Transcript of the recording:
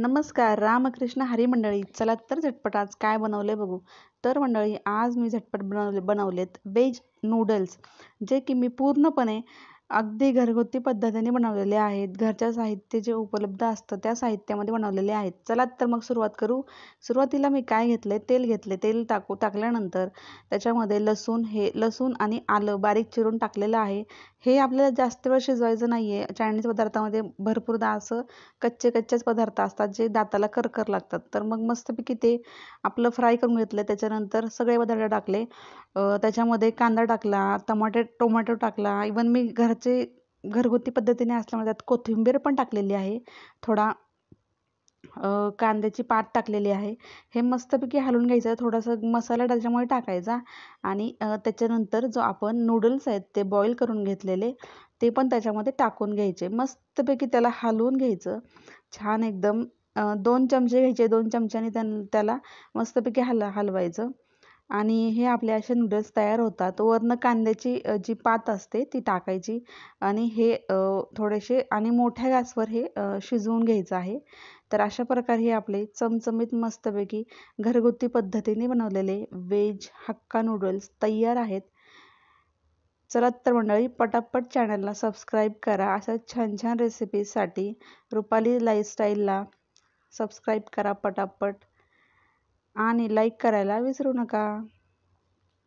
नमस्कार, रामकृष्ण हरी मंडळी. चला तर झटपट आज काय बनवले बघू. तर मंडळी, आज मी झटपट बनवलेत व्हेज नूडल्स, जे की मी पूर्णपणे अगदी घरगुती पद्धतीने बनवलेले आहेत. घरच्या साहित्य जे उपलब्ध असतं त्या साहित्यामध्ये बनवलेले आहेत. चला तर मग सुरुवात करू. सुरुवातीला मी काय घेतले, तेल घेतले. तेल टाकल्यानंतर त्याच्यामध्ये लसूण आणि आलं बारीक चिरून टाकलेलं आहे. हे आपल्याला जास्त वेळ शिजवायचं नाही आहे. चायनीज पदार्थामध्ये भरपूरदा असं कच्चेच पदार्थ असतात जे दाताला करकर लागतात. तर मग मस्तपैकी ते आपलं फ्राय करून घेतलं. त्याच्यानंतर सगळे बटाटे टाकले. त्याच्यामध्ये कांदा टाकला, टोमॅटो टाकला. इवन मी घरगुती पद्धतीने असल्यामुळे त्यात कोथिंबीर पण टाकलेली आहे. थोडा कांद्याची पात टाकलेली आहे. हे मस्तपैकी हलवून घ्यायचं. थोडासा मसाला त्याच्यामुळे टाकायचा आणि त्याच्यानंतर जो आपण नूडल्स आहेत ते बॉईल करून घेतलेले ते पण त्याच्यामध्ये टाकून घ्यायचे. मस्तपैकी त्याला हलवून घ्यायचं. छान एकदम 2 चमचे घ्यायचे. 2 चमच्याने त्याला मस्तपैकी हलवायचं आणि हे आपले असे नूडल्स तयार होतात. वरनं कांद्याची जी पात असते ती टाकायची आणि हे थोडेसे आणि मोठ्या गॅसवर हे शिजवून घ्यायचं आहे. तर अशा प्रकारे हे आपले चमचमीत मस्तपैकी घरगुती पद्धतीने बनवलेले व्हेज हक्का नूडल्स तयार आहेत. चला तर मंडळी, पटापट चॅनलला सबस्क्राईब करा. अशा छान छान रेसिपीजसाठी रुपाली लाईफस्टाईलला सबस्क्राईब करा पटापट आणि लाईक करायला विसरू नका.